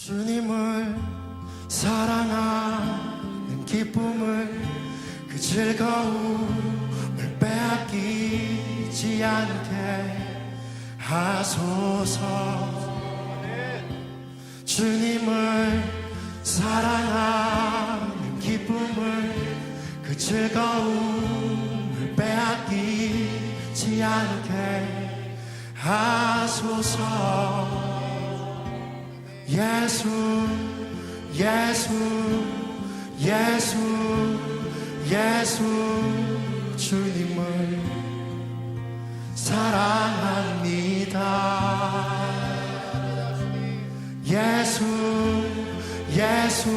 주님을 사랑하는 기쁨을 그 즐거움을 빼앗기지 않게 하소서. 주님을 사랑하는 기쁨을 그 즐거움을 빼앗기지 않게 하소서. 예수 예수 예수 예수 주님을 사랑합니다. 예수 예수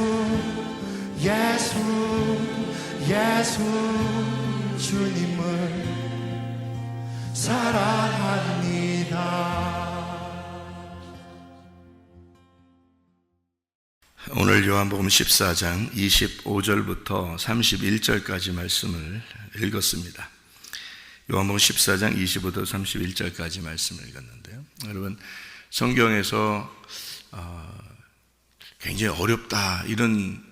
예수 예수 주님을 사랑합니다. 오늘 요한복음 14장 25절부터 31절까지 말씀을 읽었습니다. 요한복음 14장 25절 31절까지 말씀을 읽었는데요. 여러분, 성경에서 굉장히 어렵다, 이런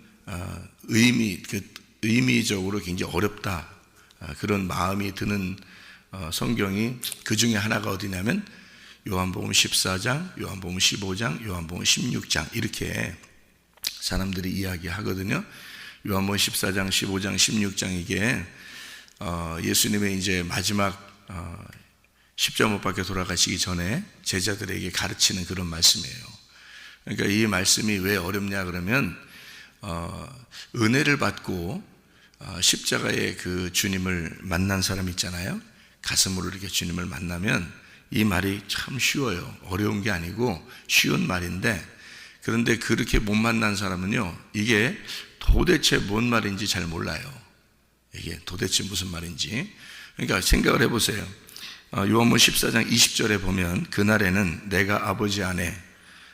의미적으로 굉장히 어렵다, 그런 마음이 드는 성경이 그 중에 하나가 어디냐면 요한복음 14장, 요한복음 15장, 요한복음 16장 이렇게 사람들이 이야기하거든요. 요한복음 14장, 15장, 16장 이게 예수님의 이제 마지막 십자가 못 박혀 돌아가시기 전에 제자들에게 가르치는 그런 말씀이에요. 그러니까 이 말씀이 왜 어렵냐 그러면 은혜를 받고 십자가의 그 주님을 만난 사람 있잖아요. 가슴으로 이렇게 주님을 만나면 이 말이 참 쉬워요. 어려운 게 아니고 쉬운 말인데, 그런데 그렇게 못 만난 사람은요, 이게 도대체 뭔 말인지 잘 몰라요. 이게 도대체 무슨 말인지. 그러니까 생각을 해보세요. 요한복음 14장 20절에 보면 그날에는 내가 아버지 안에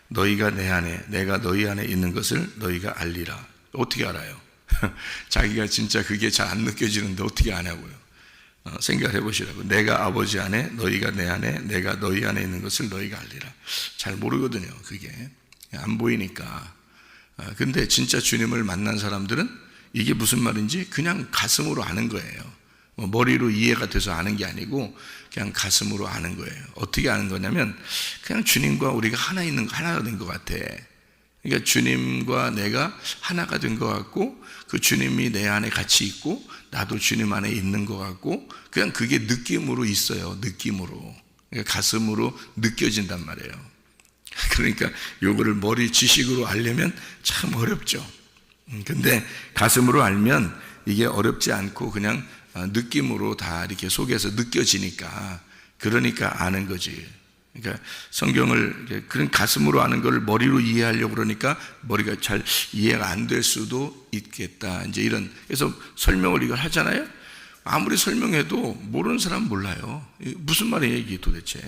너희가 내 안에 내가 너희 안에 있는 것을 너희가 알리라. 어떻게 알아요? 자기가 진짜 그게 잘 안 느껴지는데 어떻게 아냐고요. 생각을 해보시라고. 내가 아버지 안에 너희가 내 안에 내가 너희 안에 있는 것을 너희가 알리라. 잘 모르거든요. 그게 안 보이니까. 근데 진짜 주님을 만난 사람들은 이게 무슨 말인지 그냥 가슴으로 아는 거예요. 머리로 이해가 돼서 아는 게 아니고 그냥 가슴으로 아는 거예요. 어떻게 아는 거냐면 그냥 주님과 우리가 하나가 된 것 같아. 그러니까 주님과 내가 하나가 된 것 같고, 그 주님이 내 안에 같이 있고 나도 주님 안에 있는 것 같고, 그냥 그게 느낌으로 있어요. 느낌으로. 그러니까 가슴으로 느껴진단 말이에요. 그러니까 요거를 머리 지식으로 알려면 참 어렵죠. 근데 가슴으로 알면 이게 어렵지 않고 그냥 느낌으로 다 이렇게 속에서 느껴지니까, 그러니까 아는 거지. 그러니까 성경을 그런 가슴으로 아는 걸 머리로 이해하려고 그러니까 머리가 잘 이해가 안 될 수도 있겠다. 이제 이런, 그래서 설명을 이걸 하잖아요. 아무리 설명해도 모르는 사람은 몰라요. 무슨 말이에요 이게 도대체.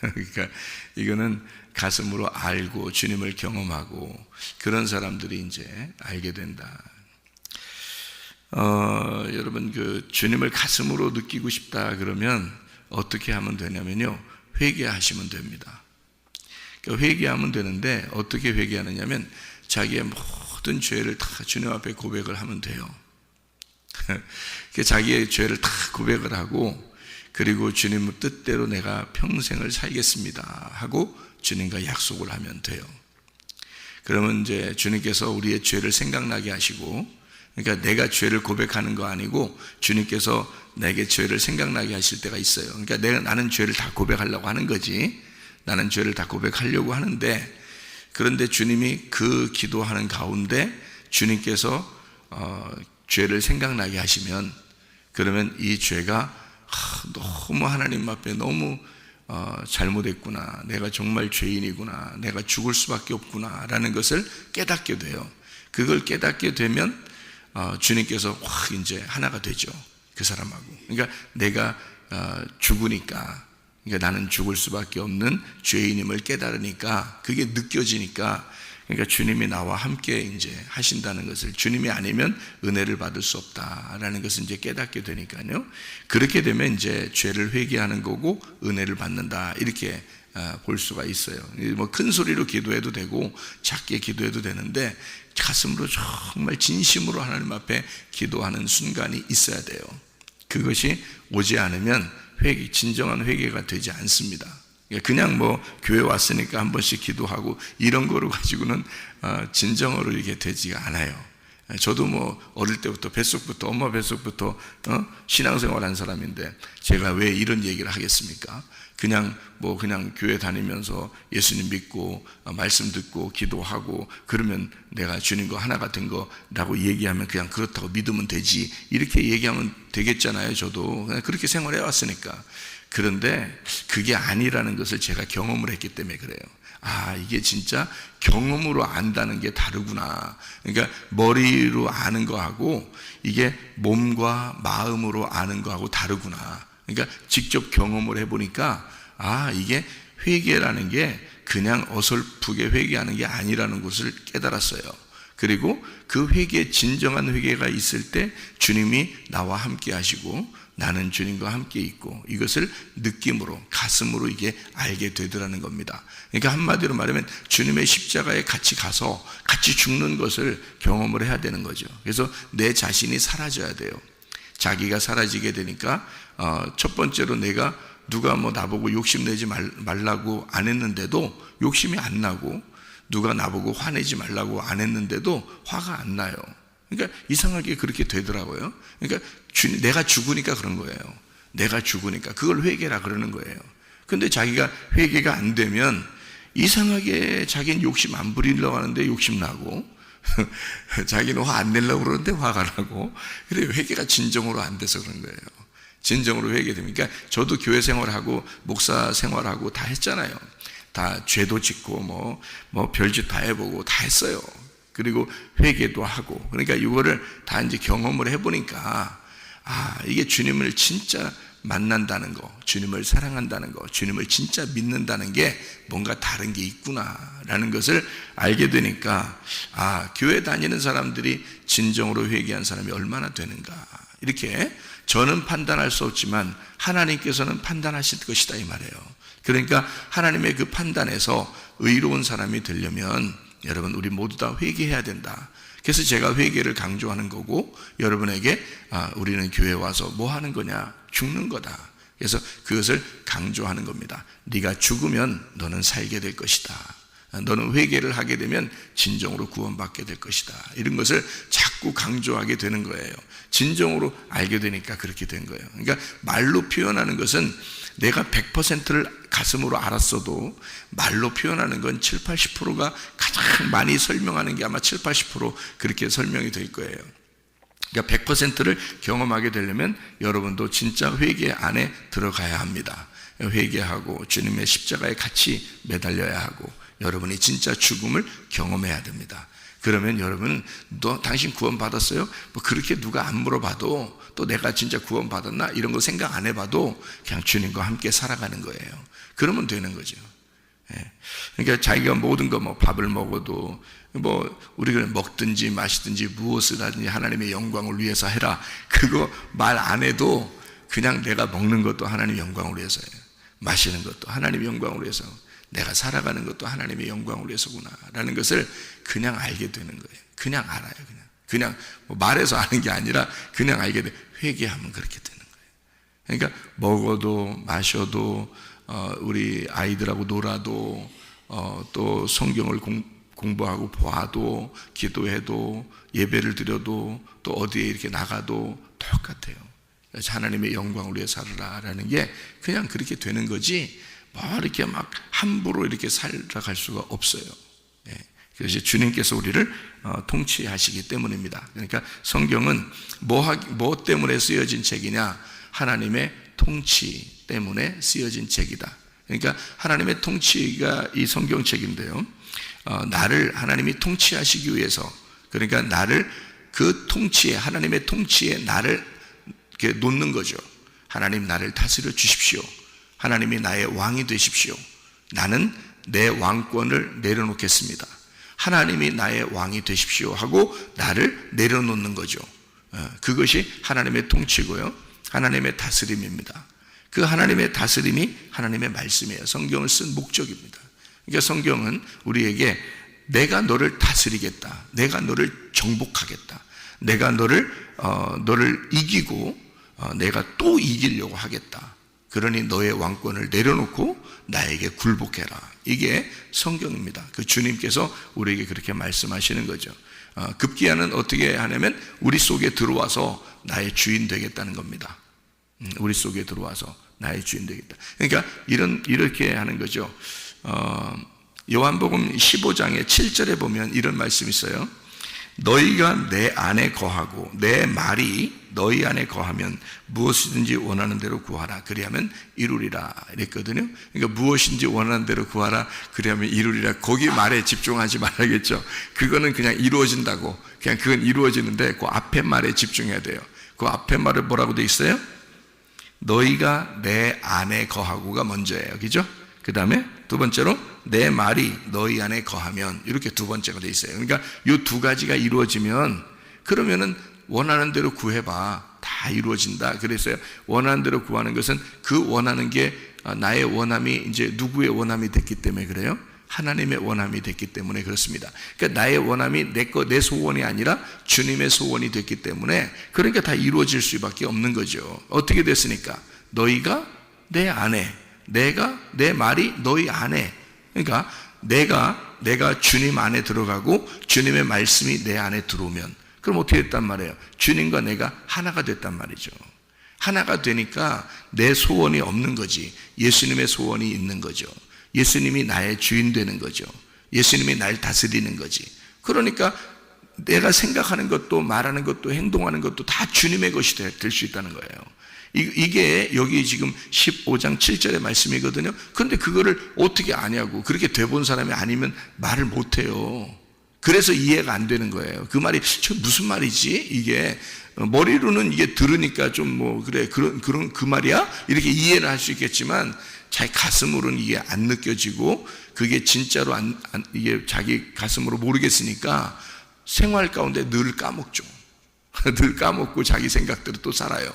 그러니까 이거는 가슴으로 알고 주님을 경험하고 그런 사람들이 이제 알게 된다. 여러분, 그 주님을 가슴으로 느끼고 싶다 그러면 어떻게 하면 되냐면요, 회개하시면 됩니다. 그러니까 회개하면 되는데 어떻게 회개하느냐면 자기의 모든 죄를 다 주님 앞에 고백을 하면 돼요. 자기의 죄를 다 고백을 하고, 그리고 주님의 뜻대로 내가 평생을 살겠습니다 하고 주님과 약속을 하면 돼요. 그러면 이제 주님께서 우리의 죄를 생각나게 하시고, 그러니까 내가 죄를 고백하는 거 아니고 주님께서 내게 죄를 생각나게 하실 때가 있어요. 그러니까 나는 죄를 다 고백하려고 하는 거지. 나는 죄를 다 고백하려고 하는데, 그런데 주님이 그 기도하는 가운데 주님께서 죄를 생각나게 하시면, 그러면 이 죄가 너무 하나님 앞에 너무 잘못했구나, 내가 정말 죄인이구나, 내가 죽을 수밖에 없구나 라는 것을 깨닫게 돼요. 그걸 깨닫게 되면 주님께서 확 이제 하나가 되죠, 그 사람하고. 그러니까 내가 죽으니까, 그러니까 나는 죽을 수밖에 없는 죄인임을 깨달으니까, 그게 느껴지니까, 그러니까 주님이 나와 함께 이제 하신다는 것을, 주님이 아니면 은혜를 받을 수 없다라는 것을 이제 깨닫게 되니까요. 그렇게 되면 이제 죄를 회개하는 거고 은혜를 받는다, 이렇게 볼 수가 있어요. 뭐 큰 소리로 기도해도 되고 작게 기도해도 되는데 가슴으로 정말 진심으로 하나님 앞에 기도하는 순간이 있어야 돼요. 그것이 오지 않으면 진정한 회개가 되지 않습니다. 그냥 뭐 교회 왔으니까 한 번씩 기도하고 이런 거로 가지고는 진정으로 이게 되지가 않아요. 저도 뭐 어릴 때부터 뱃속부터 엄마 뱃속부터 신앙생활한 사람인데 제가 왜 이런 얘기를 하겠습니까? 그냥 교회 다니면서 예수님 믿고 말씀 듣고 기도하고 그러면 내가 주님과 하나가 된 거라고 얘기하면 그냥 그렇다고 믿으면 되지 이렇게 얘기하면 되겠잖아요. 저도 그냥 그렇게 생활해 왔으니까. 그런데 그게 아니라는 것을 제가 경험을 했기 때문에 그래요. 이게 진짜 경험으로 안다는 게 다르구나. 그러니까 머리로 아는 거하고 이게 몸과 마음으로 아는 거하고 다르구나. 그러니까 직접 경험을 해보니까 이게 회개라는 게 그냥 어설프게 회개하는 게 아니라는 것을 깨달았어요. 그리고 그 회개, 진정한 회개가 있을 때 주님이 나와 함께 하시고 나는 주님과 함께 있고 이것을 느낌으로 가슴으로 이게 알게 되더라는 겁니다. 그러니까 한마디로 말하면 주님의 십자가에 같이 가서 같이 죽는 것을 경험을 해야 되는 거죠. 그래서 내 자신이 사라져야 돼요. 자기가 사라지게 되니까 첫 번째로 내가 누가 뭐 나보고 욕심내지 말라고 안 했는데도 욕심이 안 나고 누가 나보고 화내지 말라고 안 했는데도 화가 안 나요. 그러니까 이상하게 그렇게 되더라고요. 그러니까 내가 죽으니까 그런 거예요. 내가 죽으니까 그걸 회개라 그러는 거예요. 근데 자기가 회개가 안 되면 이상하게 자기는 욕심 안 부리려고 하는데 욕심 나고 자기는 화 안 내려고 그러는데 화가 나고 그래 회개가 진정으로 안 돼서 그런 거예요. 진정으로 회개되니까 저도 교회 생활하고 목사 생활하고 다 했잖아요. 다 죄도 짓고 뭐 별짓 다 해보고 다 했어요. 그리고 회개도 하고 그러니까 이거를 다 이제 경험을 해보니까 이게 주님을 진짜 만난다는 거, 주님을 사랑한다는 거, 주님을 진짜 믿는다는 게 뭔가 다른 게 있구나라는 것을 알게 되니까 교회 다니는 사람들이 진정으로 회개한 사람이 얼마나 되는가 이렇게 저는 판단할 수 없지만 하나님께서는 판단하실 것이다 이 말이에요. 그러니까 하나님의 그 판단에서 의로운 사람이 되려면 여러분 우리 모두 다 회개해야 된다. 그래서 제가 회개를 강조하는 거고 여러분에게 우리는 교회에 와서 뭐 하는 거냐? 죽는 거다. 그래서 그것을 강조하는 겁니다. 네가 죽으면 너는 살게 될 것이다. 너는 회개를 하게 되면 진정으로 구원받게 될 것이다. 이런 것을 자꾸 강조하게 되는 거예요. 진정으로 알게 되니까 그렇게 된 거예요. 그러니까 말로 표현하는 것은 내가 100%를 가슴으로 알았어도 말로 표현하는 건 7, 80%가 가장 많이 설명하는 게 아마 7, 80% 그렇게 설명이 될 거예요. 그러니까 100%를 경험하게 되려면 여러분도 진짜 회개 안에 들어가야 합니다. 회개하고 주님의 십자가에 같이 매달려야 하고 여러분이 진짜 죽음을 경험해야 됩니다. 그러면 여러분 당신 구원 받았어요? 뭐 그렇게 누가 안 물어봐도 또 내가 진짜 구원 받았나 이런 거 생각 안 해봐도 그냥 주님과 함께 살아가는 거예요. 그러면 되는 거죠. 그러니까 자기가 모든 거 뭐 밥을 먹어도 뭐 우리가 먹든지 마시든지 무엇을 하든지 하나님의 영광을 위해서 해라. 그거 말 안 해도 그냥 내가 먹는 것도 하나님의 영광을 위해서예요. 마시는 것도 하나님의 영광을 위해서. 내가 살아가는 것도 하나님의 영광을 위해서구나 라는 것을 그냥 알게 되는 거예요. 그냥 알아요. 그냥 뭐 말해서 아는 게 아니라 그냥 알게 돼. 회개하면 그렇게 되는 거예요. 그러니까 먹어도 마셔도 우리 아이들하고 놀아도 또 성경을 공부하고 보아도 기도해도 예배를 드려도 또 어디에 이렇게 나가도 똑같아요. 그래서 하나님의 영광을 위해 살아라라는 게 그냥 그렇게 되는 거지 뭐 이렇게 막 함부로 이렇게 살아갈 수가 없어요. 그래서 주님께서 우리를 통치하시기 때문입니다. 그러니까 성경은 뭐 때문에 쓰여진 책이냐? 하나님의 통치 때문에 쓰여진 책이다. 그러니까 하나님의 통치가 이 성경책인데요. 나를 하나님이 통치하시기 위해서 그러니까 나를 그 통치에 하나님의 통치에 나를 이렇게 놓는 거죠. 하나님 나를 다스려 주십시오. 하나님이 나의 왕이 되십시오. 나는 내 왕권을 내려놓겠습니다. 하나님이 나의 왕이 되십시오 하고 나를 내려놓는 거죠. 그것이 하나님의 통치고요. 하나님의 다스림입니다. 그 하나님의 다스림이 하나님의 말씀이에요. 성경을 쓴 목적입니다. 그러니까 성경은 우리에게 내가 너를 다스리겠다, 내가 너를 정복하겠다, 내가 너를 이기고 내가 또 이기려고 하겠다, 그러니 너의 왕권을 내려놓고 나에게 굴복해라. 이게 성경입니다. 그 주님께서 우리에게 그렇게 말씀하시는 거죠. 급기야는 어떻게 하냐면 우리 속에 들어와서 나의 주인 되겠다는 겁니다. 우리 속에 들어와서 나의 주인 되겠다. 그러니까 이렇게 하는 거죠. 요한복음 15장의 7절에 보면 이런 말씀이 있어요. 너희가 내 안에 거하고 내 말이 너희 안에 거하면 무엇이든지 원하는 대로 구하라, 그리하면 이루리라 이랬거든요. 그러니까 무엇인지 원하는 대로 구하라, 그리하면 이루리라. 거기 말에 집중하지 말아야겠죠. 그거는 그냥 이루어진다고, 그냥 그건 이루어지는데 그 앞에 말에 집중해야 돼요. 그 앞에 말을 뭐라고 돼 있어요? 너희가 내 안에 거하고가 먼저예요. 그죠? 그 다음에 두 번째로 내 말이 너희 안에 거하면, 이렇게 두 번째가 돼 있어요. 그러니까 이 두 가지가 이루어지면, 그러면은 원하는 대로 구해봐, 다 이루어진다. 그래서요, 원하는 대로 구하는 것은 그 원하는 게 나의 원함이 이제 누구의 원함이 됐기 때문에 그래요? 하나님의 원함이 됐기 때문에 그렇습니다. 그러니까 나의 원함이 내 소원이 아니라 주님의 소원이 됐기 때문에, 그러니까 다 이루어질 수밖에 없는 거죠. 어떻게 됐으니까? 너희가 내 안에, 내 말이 너희 안에. 그러니까 내가 주님 안에 들어가고 주님의 말씀이 내 안에 들어오면, 그럼 어떻게 됐단 말이에요? 주님과 내가 하나가 됐단 말이죠. 하나가 되니까 내 소원이 없는 거지, 예수님의 소원이 있는 거죠. 예수님이 나의 주인 되는 거죠. 예수님이 날 다스리는 거지. 그러니까 내가 생각하는 것도 말하는 것도 행동하는 것도 다 주님의 것이 될 수 있다는 거예요. 이게 여기 지금 15장 7절의 말씀이거든요. 그런데 그거를 어떻게 아냐고. 그렇게 돼본 사람이 아니면 말을 못해요. 그래서 이해가 안 되는 거예요. 그 말이 무슨 말이지? 이게 머리로는 이게 들으니까 좀 그래, 그런 그 말이야? 이렇게 이해를 할 수 있겠지만 자기 가슴으로는 이게 안 느껴지고, 그게 진짜로 이게 자기 가슴으로 모르겠으니까 생활 가운데 늘 까먹죠. 늘 까먹고 자기 생각대로 또 살아요.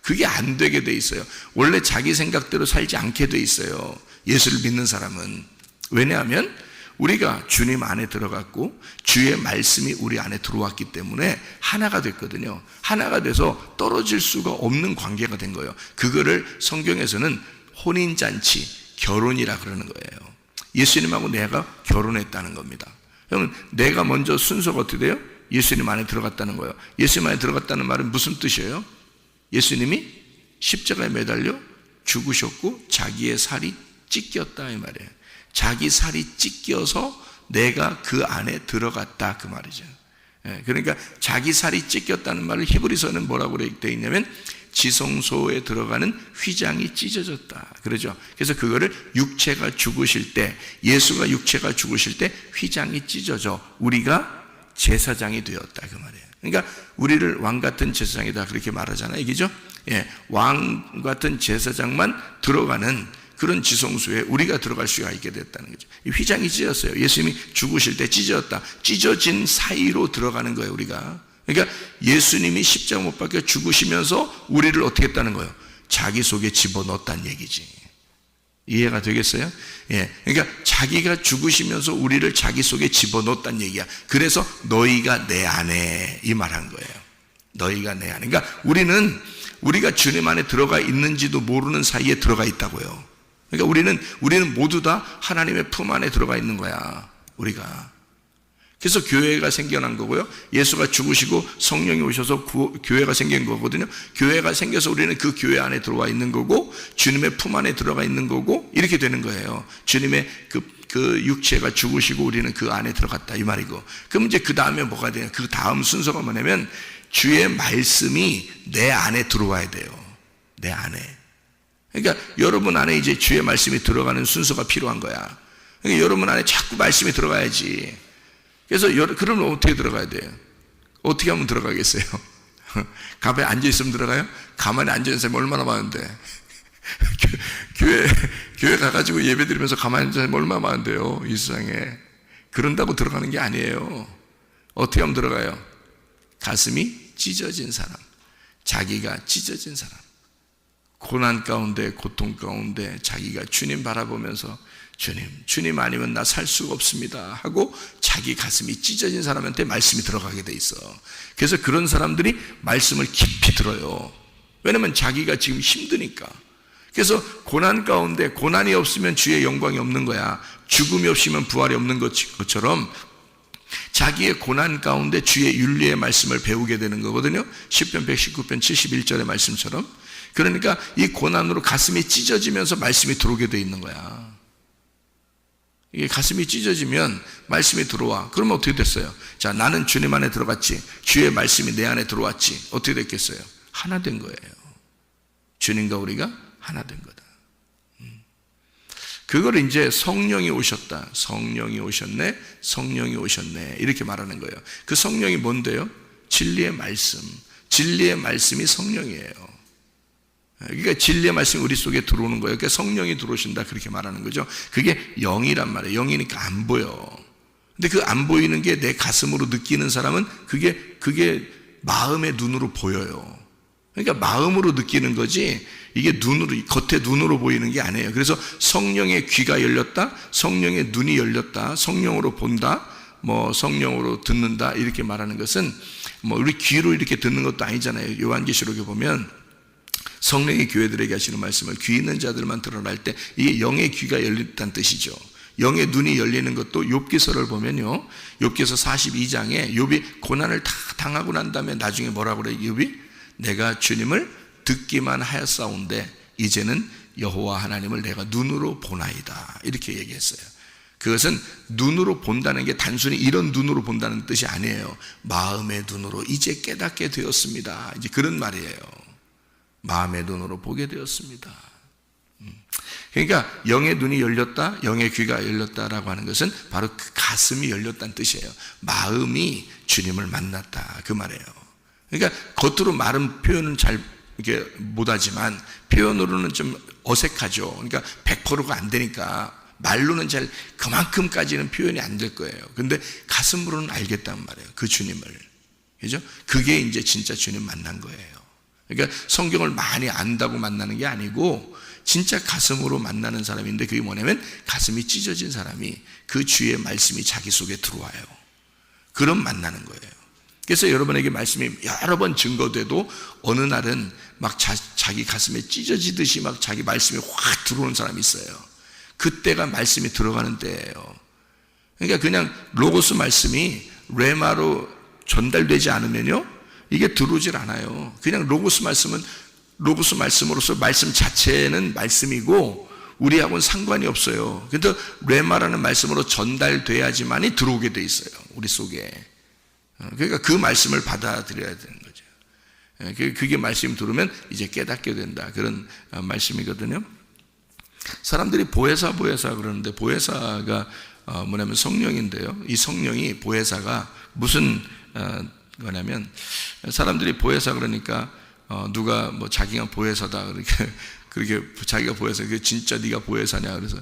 그게 안 되게 돼 있어요. 원래 자기 생각대로 살지 않게 돼 있어요, 예수를 믿는 사람은. 왜냐하면 우리가 주님 안에 들어갔고 주의 말씀이 우리 안에 들어왔기 때문에 하나가 됐거든요. 하나가 돼서 떨어질 수가 없는 관계가 된 거예요. 그거를 성경에서는 혼인잔치, 결혼이라 그러는 거예요. 예수님하고 내가 결혼했다는 겁니다. 그러면 내가 먼저 순서가 어떻게 돼요? 예수님 안에 들어갔다는 거예요. 예수님 안에 들어갔다는 말은 무슨 뜻이에요? 예수님이 십자가에 매달려 죽으셨고 자기의 살이 찢겼다 이 말이에요. 자기 살이 찢겨서 내가 그 안에 들어갔다 그 말이죠. 그러니까 자기 살이 찢겼다는 말을 히브리서는 뭐라고 되어 있냐면 지성소에 들어가는 휘장이 찢어졌다 그러죠. 그래서 그거를 육체가 죽으실 때, 예수가 육체가 죽으실 때 휘장이 찢어져 우리가 제사장이 되었다 그 말이에요. 그러니까 우리를 왕 같은 제사장이다 그렇게 말하잖아요. 이게죠? 왕 같은 제사장만 들어가는 그런 지성소에 우리가 들어갈 수가 있게 됐다는 거죠. 이 휘장이 찢어졌어요. 예수님이 죽으실 때 찢어졌다. 찢어진 사이로 들어가는 거예요, 우리가. 그러니까 예수님이 십자가 못 박혀 죽으시면서 우리를 어떻게 했다는 거예요? 자기 속에 집어넣었다는 얘기지. 이해가 되겠어요? 그러니까 자기가 죽으시면서 우리를 자기 속에 집어넣었다는 얘기야. 그래서 너희가 내 안에 이 말한 거예요. 너희가 내 안에. 그러니까 우리가 주님 안에 들어가 있는지도 모르는 사이에 들어가 있다고요. 그러니까 우리는 모두 다 하나님의 품 안에 들어가 있는 거야, 우리가. 그래서 교회가 생겨난 거고요. 예수가 죽으시고 성령이 오셔서 교회가 생긴 거거든요. 교회가 생겨서 우리는 그 교회 안에 들어와 있는 거고, 주님의 품 안에 들어가 있는 거고, 이렇게 되는 거예요. 주님의 그 육체가 죽으시고 우리는 그 안에 들어갔다 이 말이고. 그럼 이제 그 다음에 뭐가 돼요? 그 다음 순서가 뭐냐면 주의 말씀이 내 안에 들어와야 돼요. 내 안에. 그러니까 여러분 안에 이제 주의 말씀이 들어가는 순서가 필요한 거야. 그러니까 여러분 안에 자꾸 말씀이 들어가야지. 그래서 그러면 어떻게 들어가야 돼요? 어떻게 하면 들어가겠어요? 가만히 앉아있으면 들어가요? 가만히 앉아있는 사람이 얼마나 많은데. 교회 가가지고 예배 드리면서 가만히 앉아있는 사람이 얼마나 많은데요, 이 세상에. 그런다고 들어가는 게 아니에요. 어떻게 하면 들어가요? 가슴이 찢어진 사람, 자기가 찢어진 사람, 고난 가운데, 고통 가운데 자기가 주님 바라보면서 주님 아니면 나 살 수가 없습니다 하고 자기 가슴이 찢어진 사람한테 말씀이 들어가게 돼 있어. 그래서 그런 사람들이 말씀을 깊이 들어요. 왜냐면 자기가 지금 힘드니까. 그래서 고난 가운데, 고난이 없으면 주의 영광이 없는 거야. 죽음이 없으면 부활이 없는 것처럼 자기의 고난 가운데 주의 윤리의 말씀을 배우게 되는 거거든요. 시편 119편 71절의 말씀처럼. 그러니까 이 고난으로 가슴이 찢어지면서 말씀이 들어오게 돼 있는 거야. 이게 가슴이 찢어지면 말씀이 들어와. 그러면 어떻게 됐어요? 자, 나는 주님 안에 들어갔지. 주의 말씀이 내 안에 들어왔지. 어떻게 됐겠어요? 하나 된 거예요. 주님과 우리가 하나 된 거다. 그걸 이제 성령이 오셨다. 성령이 오셨네. 성령이 오셨네. 이렇게 말하는 거예요. 그 성령이 뭔데요? 진리의 말씀. 진리의 말씀이 성령이에요. 그러니까 진리의 말씀이 우리 속에 들어오는 거예요. 그러니까 성령이 들어오신다 그렇게 말하는 거죠. 그게 영이란 말이에요. 영이니까 안 보여. 근데 그 안 보이는 게 내 가슴으로 느끼는 사람은 그게 마음의 눈으로 보여요. 그러니까 마음으로 느끼는 거지 이게 겉에 눈으로 보이는 게 아니에요. 그래서 성령의 귀가 열렸다, 성령의 눈이 열렸다, 성령으로 본다, 성령으로 듣는다 이렇게 말하는 것은 우리 귀로 이렇게 듣는 것도 아니잖아요. 요한계시록에 보면 성령이 교회들에게 하시는 말씀을 귀 있는 자들만 들어라 할 때 이게 영의 귀가 열렸다는 뜻이죠. 영의 눈이 열리는 것도 욥기서를 보면요, 욥기서 42장에 욥이 고난을 다 당하고 난 다음에 나중에 뭐라고 그래요? 욥이 내가 주님을 듣기만 하였사온데 이제는 여호와 하나님을 내가 눈으로 보나이다 이렇게 얘기했어요. 그것은 눈으로 본다는 게 단순히 이런 눈으로 본다는 뜻이 아니에요. 마음의 눈으로 이제 깨닫게 되었습니다. 이제 그런 말이에요. 마음의 눈으로 보게 되었습니다. 그러니까 영의 눈이 열렸다, 영의 귀가 열렸다라고 하는 것은 바로 그 가슴이 열렸다는 뜻이에요. 마음이 주님을 만났다 그 말이에요. 그러니까 겉으로 말은 표현은 잘 이렇게 못하지만 표현으로는 좀 어색하죠. 그러니까 100%가 안 되니까 말로는 잘 그만큼까지는 표현이 안 될 거예요. 근데 가슴으로는 알겠단 말이에요. 그 주님을. 그죠? 그게 이제 진짜 주님 만난 거예요. 그러니까 성경을 많이 안다고 만나는 게 아니고 진짜 가슴으로 만나는 사람인데 그게 뭐냐면 가슴이 찢어진 사람이 그 주의 말씀이 자기 속에 들어와요. 그럼 만나는 거예요. 그래서 여러분에게 말씀이 여러 번 증거돼도 어느 날은 막 자기 가슴에 찢어지듯이 막 자기 말씀이 확 들어오는 사람이 있어요. 그때가 말씀이 들어가는 때예요. 그러니까 그냥 로고스 말씀이 레마로 전달되지 않으면요 이게 들어오질 않아요. 그냥 로고스 말씀은 로고스 말씀으로서 말씀 자체는 말씀이고 우리하고는 상관이 없어요. 근데 레마라는 말씀으로 전달돼야지만이 들어오게 돼 있어요. 우리 속에. 그러니까 그 말씀을 받아들여야 되는 거죠. 그게 말씀이 들으면 이제 깨닫게 된다. 그런 말씀이거든요. 사람들이 보혜사 그러는데 보혜사가 뭐냐면 성령인데요. 이 성령이 보혜사가 무슨 거냐면 사람들이 보혜사 그러니까 누가 자기가 보혜사다 그렇게 자기가 보혜사 그 진짜 네가 보혜사냐 그래서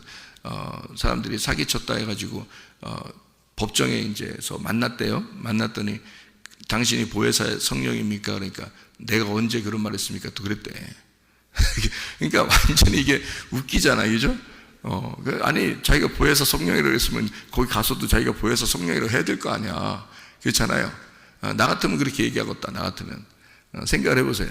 사람들이 사기쳤다 해가지고 법정에 이제서 만났대요. 만났더니 당신이 보혜사 성령입니까? 그러니까 내가 언제 그런 말 했습니까? 또 그랬대. 그러니까 완전히 이게 웃기잖아요. 그죠? 아니 자기가 보혜사 성령이라고 했으면 거기 가서도 자기가 보혜사 성령이라고 해야 될 거 아니야. 그렇잖아요. 나 같으면 그렇게 얘기하겠다. 나 같으면 생각을 해보세요.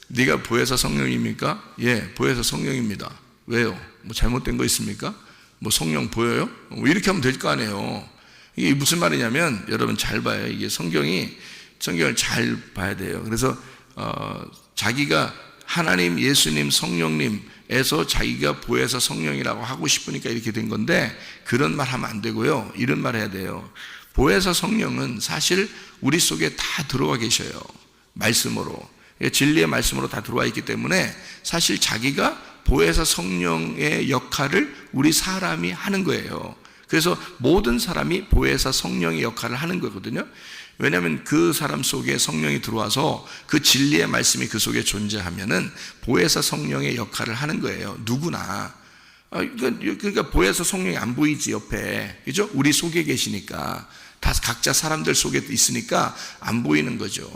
네가 보혜사 성령입니까? 예, 보혜사 성령입니다. 왜요? 뭐 잘못된 거 있습니까? 뭐 성령 보여요? 이렇게 하면 될 거 아니에요. 이게 무슨 말이냐면 여러분 잘 봐요. 이게 성경을 잘 봐야 돼요. 그래서 자기가 하나님, 예수님, 성령님에서 자기가 보혜사 성령이라고 하고 싶으니까 이렇게 된 건데 그런 말 하면 안 되고요. 이런 말 해야 돼요. 보혜사 성령은 사실 우리 속에 다 들어와 계셔요. 말씀으로. 진리의 말씀으로 다 들어와 있기 때문에 사실 자기가 보혜사 성령의 역할을 우리 사람이 하는 거예요. 그래서 모든 사람이 보혜사 성령의 역할을 하는 거거든요. 왜냐하면 그 사람 속에 성령이 들어와서 그 진리의 말씀이 그 속에 존재하면은 보혜사 성령의 역할을 하는 거예요. 누구나. 그러니까 보혜사 성령이 안 보이지 옆에. 그죠? 우리 속에 계시니까. 다 각자 사람들 속에 있으니까 안 보이는 거죠.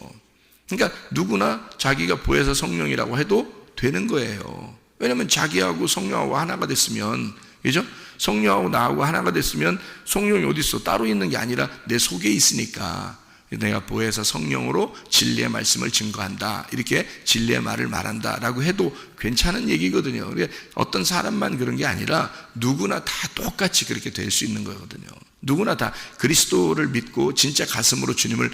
그러니까 누구나 자기가 보혜사 성령이라고 해도 되는 거예요. 왜냐하면 자기하고 성령하고 하나가 됐으면, 그죠? 성령하고 나하고 하나가 됐으면 성령이 어디 있어? 따로 있는 게 아니라 내 속에 있으니까 내가 보혜사 성령으로 진리의 말씀을 증거한다, 이렇게 진리의 말을 말한다라고 해도 괜찮은 얘기거든요. 어떤 사람만 그런 게 아니라 누구나 다 똑같이 그렇게 될 수 있는 거거든요. 누구나 다 그리스도를 믿고 진짜 가슴으로 주님을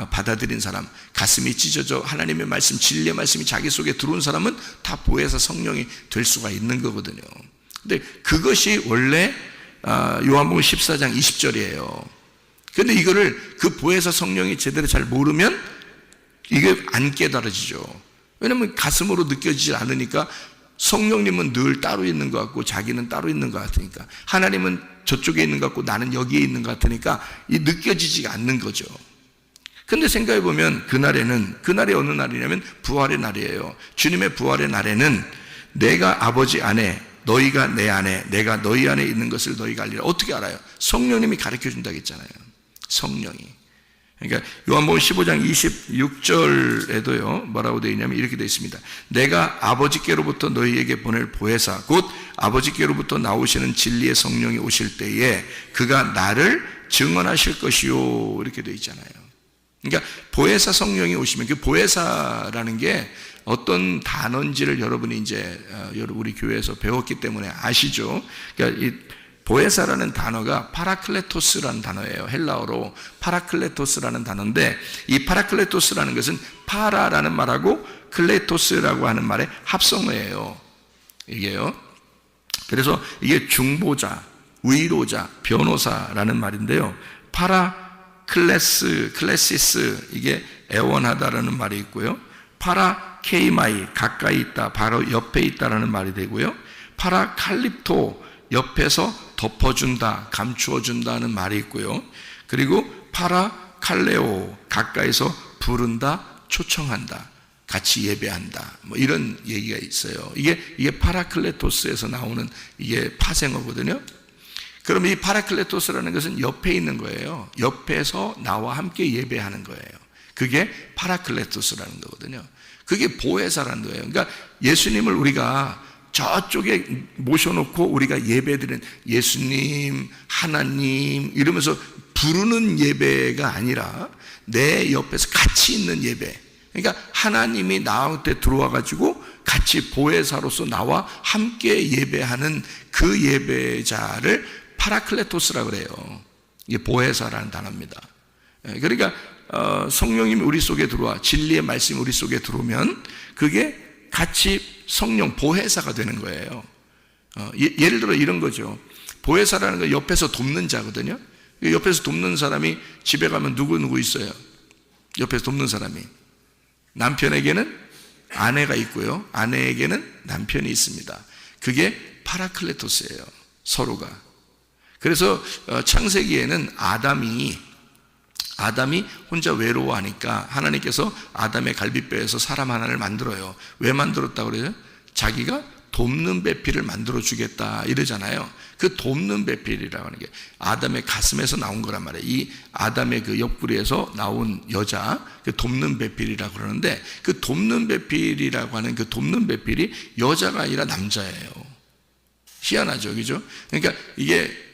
받아들인 사람, 가슴이 찢어져 하나님의 말씀, 진리의 말씀이 자기 속에 들어온 사람은 다 보혜사 성령이 될 수가 있는 거거든요. 근데 그것이 원래 요한복음 14장 20절이에요. 근데 이거를 그 보혜사 성령이 제대로 잘 모르면 이게 안 깨달아지죠. 왜냐면 가슴으로 느껴지지 않으니까, 성령님은 늘 따로 있는 것 같고 자기는 따로 있는 것 같으니까, 하나님은 저쪽에 있는 것 같고 나는 여기에 있는 것 같으니까 이 느껴지지가 않는 거죠. 근데 생각해 보면 그날이 어느 날이냐면 부활의 날이에요. 주님의 부활의 날에는 내가 아버지 안에, 너희가 내 안에, 내가 너희 안에 있는 것을 너희가 알리라. 어떻게 알아요? 성령님이 가르쳐 준다고 했잖아요. 성령이. 그러니까 요한복음 15장 26절에도요 뭐라고 되어 있냐면 이렇게 되어 있습니다. 내가 아버지께로부터 너희에게 보낼 보혜사 곧 아버지께로부터 나오시는 진리의 성령이 오실 때에 그가 나를 증언하실 것이요, 이렇게 되어 있잖아요. 그러니까 보혜사 성령이 오시면, 그 보혜사라는 게 어떤 단어인지를 여러분이 이제 우리 교회에서 배웠기 때문에 아시죠? 그러니까 이 보혜사라는 단어가 파라클레토스라는 단어예요. 헬라어로 파라클레토스라는 단어인데, 이 파라클레토스라는 것은 파라라는 말하고 클레토스라고 하는 말의 합성어예요. 이게요. 그래서 이게 중보자, 위로자, 변호사라는 말인데요. 클레시스, 이게 애원하다라는 말이 있고요. 케이마이, 가까이 있다, 바로 옆에 있다라는 말이 되고요. 칼립토, 옆에서 덮어준다, 감추어준다는 말이 있고요. 그리고 칼레오, 가까이서 부른다, 초청한다, 같이 예배한다, 뭐 이런 얘기가 있어요. 이게 파라클레토스에서 나오는 이게 파생어거든요. 그럼 이 파라클레토스라는 것은 옆에 있는 거예요. 옆에서 나와 함께 예배하는 거예요. 그게 파라클레토스라는 거거든요. 그게 보혜사라는 거예요. 그러니까 예수님을 우리가 저쪽에 모셔놓고 우리가 예배드리는, 예수님, 하나님 이러면서 부르는 예배가 아니라 내 옆에서 같이 있는 예배. 그러니까 하나님이 나한테 들어와 가지고 같이 보혜사로서 나와 함께 예배하는 그 예배자를 파라클레토스라고 그래요. 이게 보혜사라는 단어입니다. 그러니까 성령님이 우리 속에 들어와, 진리의 말씀이 우리 속에 들어오면 그게 같이 성령 보혜사가 되는 거예요. 예를 들어 이런 거죠. 보혜사라는 건 옆에서 돕는 자거든요. 옆에서 돕는 사람이 집에 가면 누구 있어요? 옆에서 돕는 사람이. 남편에게는 아내가 있고요, 아내에게는 남편이 있습니다. 그게 파라클레토스예요, 서로가. 그래서 창세기에는 아담이 혼자 외로워하니까 하나님께서 아담의 갈비뼈에서 사람 하나를 만들어요. 왜 만들었다고 그래요? 자기가 돕는 배필을 만들어 주겠다 이러잖아요. 그 돕는 배필이라고 하는 게 아담의 가슴에서 나온 거란 말이에요. 이 아담의 그 옆구리에서 나온 여자, 그 돕는 배필이라고 그러는데, 그 돕는 배필이라고 하는 그 돕는 배필이 여자가 아니라 남자예요. 희한하죠, 그죠? 그러니까 이게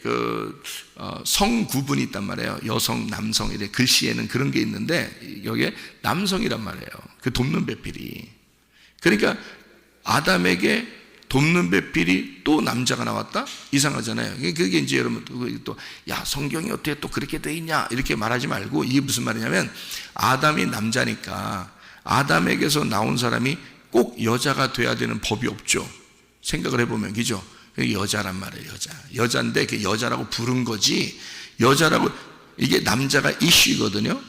성 구분이 있단 말이에요. 여성, 남성, 이래 글씨에는 그런 게 있는데 여기에 남성이란 말이에요. 그 돕는 배필이. 그러니까 아담에게 돕는 배필이 또 남자가 나왔다? 이상하잖아요. 그게 이제 여러분 또 야, 성경이 어떻게 또 그렇게 돼 있냐 이렇게 말하지 말고, 이게 무슨 말이냐면 아담이 남자니까 아담에게서 나온 사람이 꼭 여자가 돼야 되는 법이 없죠. 생각을 해보면, 그죠? 여자란 말이에요. 여자인데 그 여자라고 부른 거지, 여자라고, 이게 남자가 이슈거든요.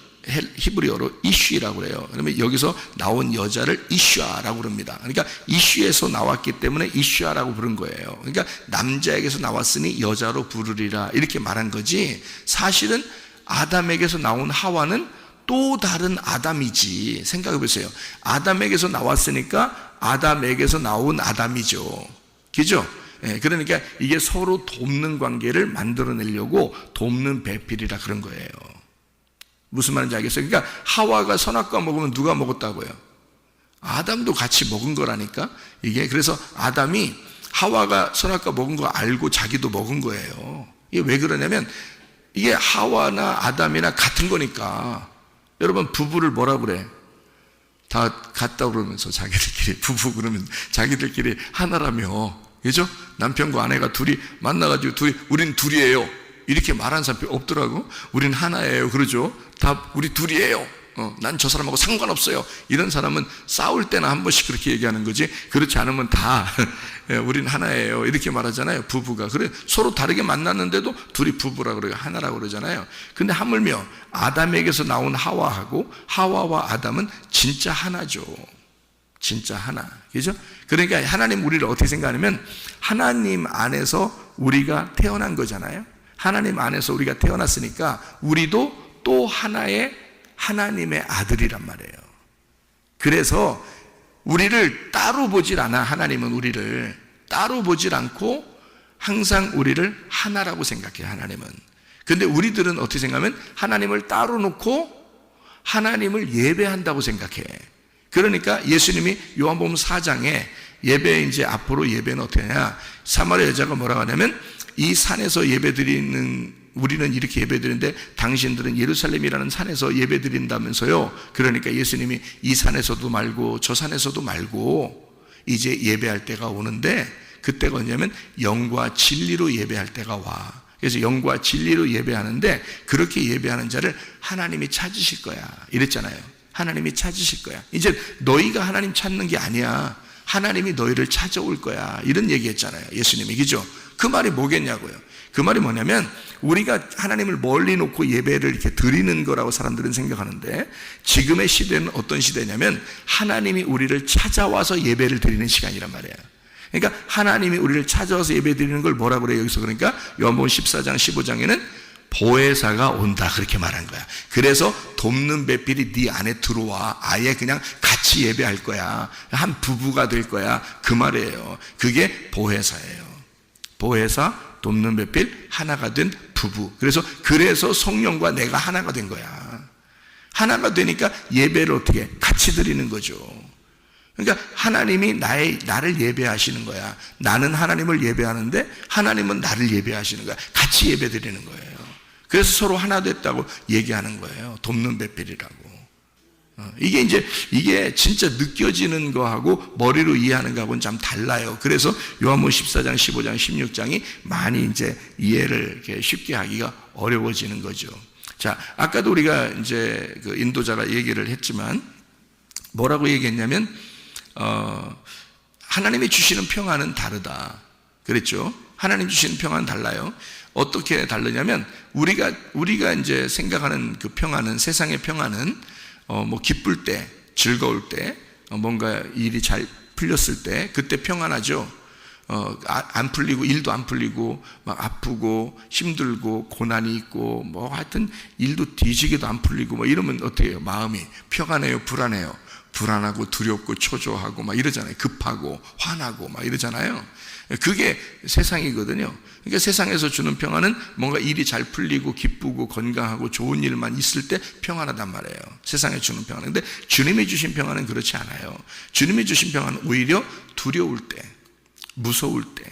히브리어로 이슈라고 그래요. 그러면 여기서 나온 여자를 이슈아라고 그럽니다. 그러니까 이슈에서 나왔기 때문에 이슈아라고 부른 거예요. 그러니까 남자에게서 나왔으니 여자로 부르리라 이렇게 말한 거지, 사실은 아담에게서 나온 하와는 또 다른 아담이지. 생각해 보세요. 아담에게서 나왔으니까 아담에게서 나온 아담이죠. 그죠? 그러니까 이게 서로 돕는 관계를 만들어내려고 돕는 배필이라 그런 거예요. 무슨 말인지 알겠어요? 그러니까 하와가 선악과 먹으면 누가 먹었다고요? 아담도 같이 먹은 거라니까. 이게 그래서 아담이 하와가 선악과 먹은 거 알고 자기도 먹은 거예요. 이게 왜 그러냐면 이게 하와나 아담이나 같은 거니까. 여러분 부부를 뭐라 그래? 다 같다 그러면서 자기들끼리 부부 그러면 자기들끼리 하나라며, 그죠? 남편과 아내가 둘이 만나가지고 우린 둘이에요 이렇게 말하는 사람이 없더라고. 우린 하나예요 그러죠. 다 우리 둘이에요. 난 저 사람하고 상관없어요. 이런 사람은 싸울 때나 한 번씩 그렇게 얘기하는 거지, 그렇지 않으면 다 우린 하나예요 이렇게 말하잖아요. 부부가 그래 서로 다르게 만났는데도 둘이 부부라 그래요. 하나라고 그러잖아요. 근데 하물며 아담에게서 나온 하와하고 하와와 아담은 진짜 하나죠. 진짜 하나, 그죠? 그러니까 하나님 우리를 어떻게 생각하냐면 하나님 안에서 우리가 태어난 거잖아요. 하나님 안에서 우리가 태어났으니까 우리도 또 하나의 하나님의 아들이란 말이에요. 그래서 우리를 따로 보질 않아. 하나님은 우리를 따로 보질 않고 항상 우리를 하나라고 생각해요. 하나님은. 근데 우리들은 어떻게 생각하면 하나님을 따로 놓고 하나님을 예배한다고 생각해. 그러니까 예수님이 요한복음 4장에 예배, 이제 앞으로 예배는 어떻게 하냐, 사마리아 여자가 뭐라고 하냐면 이 산에서 예배드리는, 우리는 이렇게 예배드리는데 당신들은 예루살렘이라는 산에서 예배드린다면서요. 그러니까 예수님이 이 산에서도 말고 저 산에서도 말고 이제 예배할 때가 오는데, 그때가 뭐냐면 영과 진리로 예배할 때가 와. 그래서 영과 진리로 예배하는데 그렇게 예배하는 자를 하나님이 찾으실 거야 이랬잖아요. 하나님이 찾으실 거야. 이제 너희가 하나님 찾는 게 아니야, 하나님이 너희를 찾아올 거야, 이런 얘기했잖아요 예수님이. 그죠? 그 말이 뭐겠냐고요. 그 말이 뭐냐면 우리가 하나님을 멀리 놓고 예배를 이렇게 드리는 거라고 사람들은 생각하는데, 지금의 시대는 어떤 시대냐면 하나님이 우리를 찾아와서 예배를 드리는 시간이란 말이에요. 그러니까 하나님이 우리를 찾아와서 예배 드리는 걸 뭐라 그래요 여기서? 그러니까 요한복음 14장 15장에는 보혜사가 온다 그렇게 말한 거야. 그래서 돕는 배필이 네 안에 들어와 아예 그냥 같이 예배할 거야, 한 부부가 될 거야, 그 말이에요. 그게 보혜사예요. 보혜사, 돕는 배필, 하나가 된 부부. 그래서 성령과 내가 하나가 된 거야. 하나가 되니까 예배를 어떻게 같이 드리는 거죠. 그러니까 하나님이 나를 예배하시는 거야. 나는 하나님을 예배하는데 하나님은 나를 예배하시는 거야. 같이 예배 드리는 거예요. 그래서 서로 하나 됐다고 얘기하는 거예요. 돕는 배필이라고. 이게 진짜 느껴지는 거하고 머리로 이해하는 거하고는 좀 달라요. 그래서 요한복음 14장, 15장, 16장이 많이 이제 이해를 이렇게 쉽게 하기가 어려워지는 거죠. 자, 아까도 우리가 이제 그 인도자가 얘기를 했지만 뭐라고 얘기했냐면 하나님이 주시는 평안은 다르다 그랬죠. 하나님 주시는 평안은 달라요. 어떻게 다르냐면 우리가 이제 생각하는 그 평안은, 세상의 평안은 뭐 기쁠 때, 즐거울 때, 뭔가 일이 잘 풀렸을 때 그때 평안하죠. 안 풀리고, 일도 안 풀리고 막 아프고 힘들고 고난이 있고 뭐 하여튼 일도 뒤지게도 안 풀리고 뭐 이러면 어떻게 해요? 마음이 평안해요, 불안해요? 불안하고 두렵고 초조하고 막 이러잖아요. 급하고 화나고 막 이러잖아요. 그게 세상이거든요. 그러니까 세상에서 주는 평안은 뭔가 일이 잘 풀리고 기쁘고 건강하고 좋은 일만 있을 때 평안하단 말이에요. 세상에 주는 평안은. 근데 주님이 주신 평안은 그렇지 않아요. 주님이 주신 평안은 오히려 두려울 때, 무서울 때,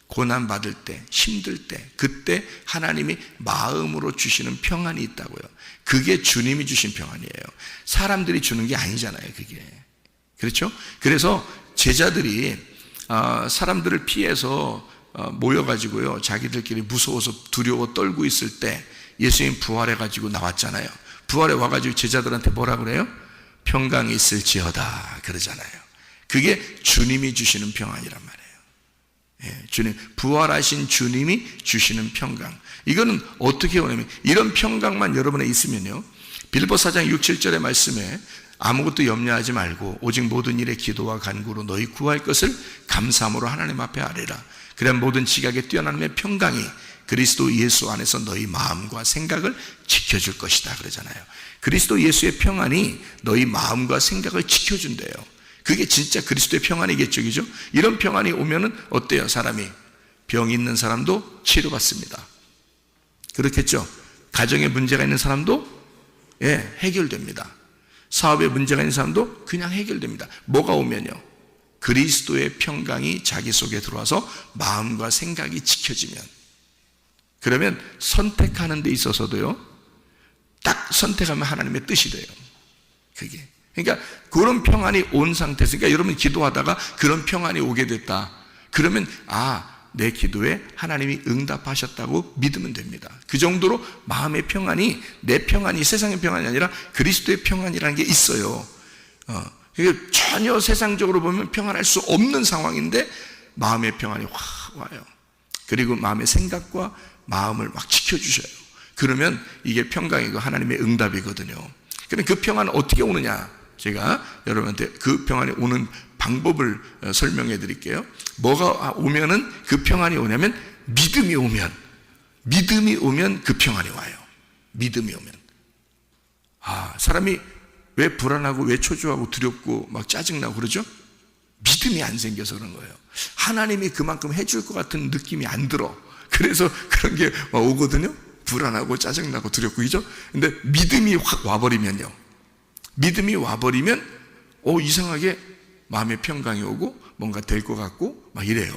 고난받을 때, 힘들 때, 그때 하나님이 마음으로 주시는 평안이 있다고요. 그게 주님이 주신 평안이에요. 사람들이 주는 게 아니잖아요, 그게. 그렇죠? 그래서 제자들이 사람들을 피해서 모여가지고요, 자기들끼리 무서워서 두려워 떨고 있을 때 예수님 부활해가지고 나왔잖아요. 부활해 와가지고 제자들한테 뭐라 그래요? 평강이 있을지어다 그러잖아요. 그게 주님이 주시는 평안이란 말이에요. 주님, 부활하신 주님이 주시는 평강. 이거는 어떻게 오냐면 이런 평강만 여러분에 있으면요, 빌립보 4장 6, 7절의 말씀에 아무것도 염려하지 말고 오직 모든 일에 기도와 간구로 너희 구할 것을 감사함으로 하나님 앞에 아뢰라. 그래야 모든 지각에 뛰어나는 평강이 그리스도 예수 안에서 너희 마음과 생각을 지켜줄 것이다 그러잖아요. 그리스도 예수의 평안이 너희 마음과 생각을 지켜준대요. 그게 진짜 그리스도의 평안이겠죠, 그죠? 이런 평안이 오면은 어때요? 사람이 병 있는 사람도 치료받습니다. 그렇겠죠? 가정에 문제가 있는 사람도 해결됩니다. 사업에 문제가 있는 사람도 그냥 해결됩니다. 뭐가 오면요, 그리스도의 평강이 자기 속에 들어와서 마음과 생각이 지켜지면, 그러면 선택하는 데 있어서도요, 딱 선택하면 하나님의 뜻이 돼요. 그게. 그러니까 그런 평안이 온 상태에서, 그러니까 여러분 기도하다가 그런 평안이 오게 됐다. 그러면 내 기도에 하나님이 응답하셨다고 믿으면 됩니다. 그 정도로 마음의 평안이, 내 평안이 세상의 평안이 아니라 그리스도의 평안이라는 게 있어요. 그러니까 전혀 세상적으로 보면 평안할 수 없는 상황인데 마음의 평안이 확 와요. 그리고 마음의 생각과 마음을 막 지켜주셔요. 그러면 이게 평강이고 하나님의 응답이거든요. 그럼 그 평안은 어떻게 오느냐? 제가 여러분한테 그 평안이 오는 방법을 설명해 드릴게요. 뭐가 오면은 그 평안이 오냐면, 믿음이 오면 그 평안이 와요. 믿음이 오면. 사람이 왜 불안하고 왜 초조하고 두렵고 막 짜증나고 그러죠? 믿음이 안 생겨서 그런 거예요. 하나님이 그만큼 해줄 것 같은 느낌이 안 들어. 그래서 그런 게 오거든요. 불안하고 짜증나고 두렵고, 그죠? 근데 믿음이 확 와버리면요, 믿음이 와버리면 이상하게 마음의 평강이 오고 뭔가 될 것 같고 막 이래요.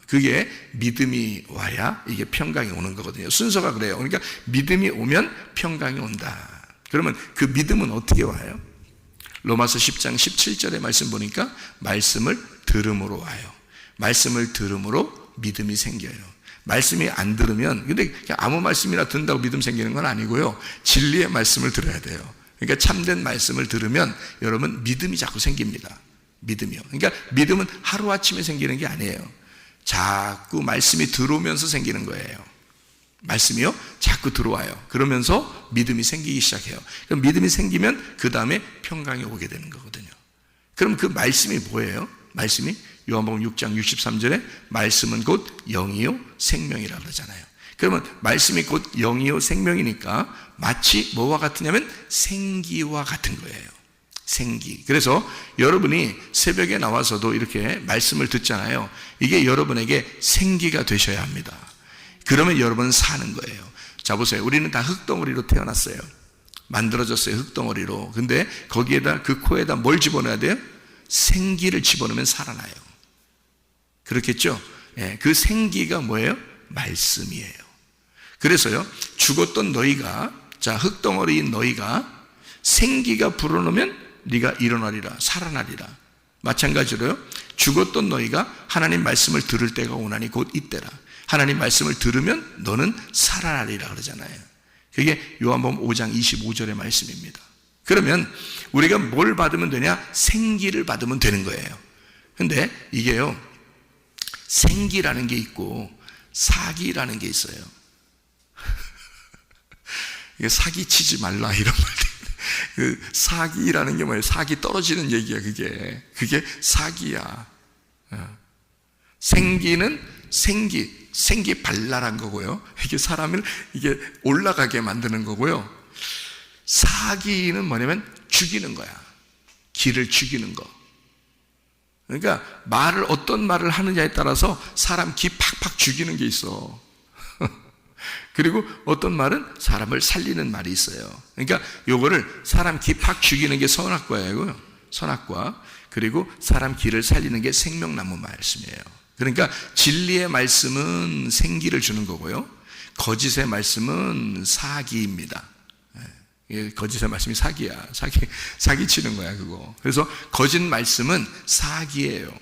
그게 믿음이 와야 이게 평강이 오는 거거든요. 순서가 그래요. 그러니까 믿음이 오면 평강이 온다. 그러면 그 믿음은 어떻게 와요? 로마서 10장 17절의 말씀 보니까 말씀을 들음으로 와요. 말씀을 들음으로 믿음이 생겨요. 말씀이 안 들으면, 근데 그냥 아무 말씀이나 듣는다고 믿음 생기는 건 아니고요, 진리의 말씀을 들어야 돼요. 그러니까 참된 말씀을 들으면 여러분 믿음이 자꾸 생깁니다. 믿음이요. 그러니까 믿음은 하루아침에 생기는 게 아니에요. 자꾸 말씀이 들어오면서 생기는 거예요. 말씀이요, 자꾸 들어와요. 그러면서 믿음이 생기기 시작해요. 그럼 믿음이 생기면 그 다음에 평강이 오게 되는 거거든요. 그럼 그 말씀이 뭐예요? 말씀이 요한복음 6장 63절에 말씀은 곧 영이요 생명이라고 그러잖아요. 그러면 말씀이 곧 영이요 생명이니까 마치 뭐와 같으냐면 생기와 같은 거예요. 생기. 그래서 여러분이 새벽에 나와서도 이렇게 말씀을 듣잖아요. 이게 여러분에게 생기가 되셔야 합니다. 그러면 여러분은 사는 거예요. 자, 보세요. 우리는 다 흙덩어리로 태어났어요. 만들어졌어요, 흙덩어리로. 근데 거기에다, 그 코에다 뭘 집어넣어야 돼요? 생기를 집어넣으면 살아나요. 그렇겠죠? 그 생기가 뭐예요? 말씀이에요. 그래서요, 죽었던 너희가, 자, 흙덩어리인 너희가 생기가 불어넣으면 네가 일어나리라, 살아나리라. 마찬가지로요, 죽었던 너희가 하나님 말씀을 들을 때가 오나니 곧 이때라. 하나님 말씀을 들으면 너는 살아나리라 그러잖아요. 그게 요한복음 5장 25절의 말씀입니다. 그러면 우리가 뭘 받으면 되냐? 생기를 받으면 되는 거예요. 근데 이게요, 생기라는 게 있고 사기라는 게 있어요. 이게 사기치지 말라 이런 말들. 그 사기라는 게 뭐예요? 사기 떨어지는 얘기야. 그게 사기야. 생기는 생기 발랄한 거고요. 이게 사람을 이게 올라가게 만드는 거고요. 사기는 뭐냐면 죽이는 거야. 기를 죽이는 거. 그러니까 어떤 말을 하느냐에 따라서 사람 기 팍팍 죽이는 게 있어. 그리고 어떤 말은 사람을 살리는 말이 있어요. 그러니까 요거를 사람 기 팍 죽이는 게 선악과예요. 선악과. 그리고 사람 기를 살리는 게 생명나무 말씀이에요. 그러니까 진리의 말씀은 생기를 주는 거고요, 거짓의 말씀은 사기입니다. 거짓의 말씀이 사기야. 사기 치는 거야, 그거. 그래서 거짓 말씀은 사기예요.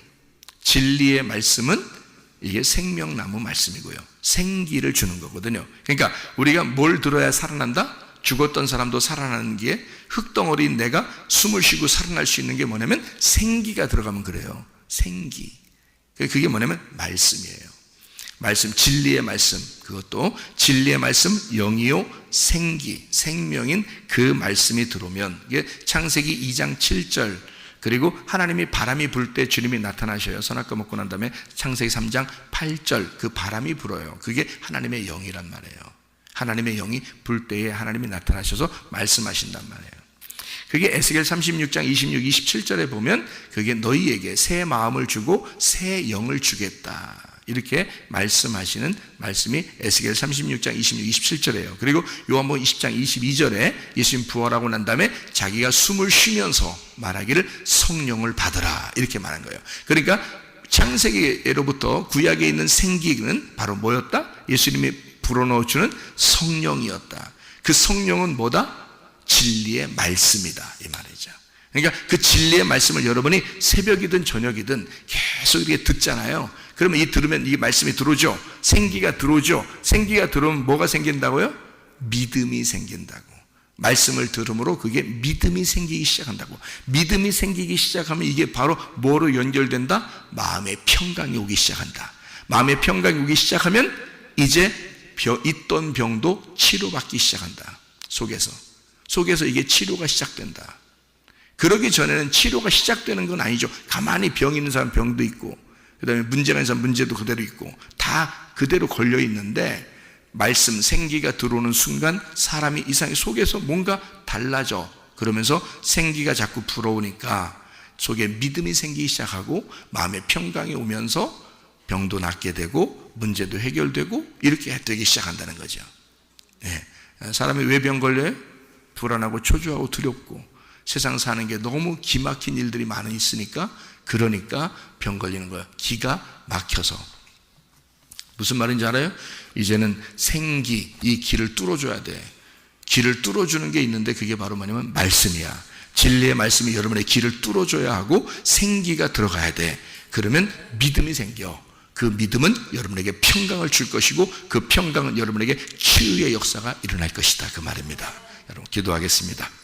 진리의 말씀은 이게 생명나무 말씀이고요, 생기를 주는 거거든요. 그러니까 우리가 뭘 들어야 살아난다? 죽었던 사람도 살아나는 게, 흙덩어리인 내가 숨을 쉬고 살아날 수 있는 게 뭐냐면 생기가 들어가면 그래요. 생기. 그게 뭐냐면 말씀이에요. 말씀, 진리의 말씀. 그것도 진리의 말씀, 영이요 생기, 생명인 그 말씀이 들어오면, 이게 창세기 2장 7절, 그리고 하나님이 바람이 불 때 주님이 나타나셔요. 선악과 먹고 난 다음에 창세기 3장 8절, 그 바람이 불어요. 그게 하나님의 영이란 말이에요. 하나님의 영이 불 때에 하나님이 나타나셔서 말씀하신단 말이에요. 그게 에스겔 36장 26, 27절에 보면 그게 너희에게 새 마음을 주고 새 영을 주겠다. 이렇게 말씀하시는 말씀이 에스겔 36장 26, 27절이에요. 그리고 요한복음 20장 22절에 예수님 부활하고 난 다음에 자기가 숨을 쉬면서 말하기를 성령을 받으라 이렇게 말한 거예요. 그러니까 창세기로부터 구약에 있는 생기는 바로 뭐였다? 예수님이 불어넣어주는 성령이었다. 그 성령은 뭐다? 진리의 말씀이다 이 말이죠. 그러니까 그 진리의 말씀을 여러분이 새벽이든 저녁이든 계속 이렇게 듣잖아요. 그러면 들으면 이 말씀이 들어오죠. 생기가 들어오죠. 생기가 들어오면 뭐가 생긴다고요? 믿음이 생긴다고. 말씀을 들음으로 그게 믿음이 생기기 시작한다고. 믿음이 생기기 시작하면 이게 바로 뭐로 연결된다? 마음의 평강이 오기 시작한다. 마음의 평강이 오기 시작하면 이제 있던 병도 치료받기 시작한다. 속에서 이게 치료가 시작된다. 그러기 전에는 치료가 시작되는 건 아니죠. 가만히 병 있는 사람 병도 있고, 그 다음에 문제가 있는 사람 문제도 그대로 있고, 다 그대로 걸려 있는데, 말씀, 생기가 들어오는 순간 사람이 이상하게 속에서 뭔가 달라져. 그러면서 생기가 자꾸 불어오니까 속에 믿음이 생기기 시작하고 마음의 평강이 오면서 병도 낫게 되고 문제도 해결되고 이렇게 되기 시작한다는 거죠. 네. 사람이 왜 병 걸려요? 불안하고 초조하고 두렵고 세상 사는 게 너무 기막힌 일들이 많이 있으니까, 그러니까 병 걸리는 거예요. 기가 막혀서. 무슨 말인지 알아요? 이제는 생기, 이 길을 뚫어줘야 돼. 길을 뚫어주는 게 있는데 그게 바로 뭐냐면 말씀이야. 진리의 말씀이 여러분의 길을 뚫어줘야 하고 생기가 들어가야 돼. 그러면 믿음이 생겨. 그 믿음은 여러분에게 평강을 줄 것이고 그 평강은 여러분에게 치유의 역사가 일어날 것이다 그 말입니다. 여러분 기도하겠습니다.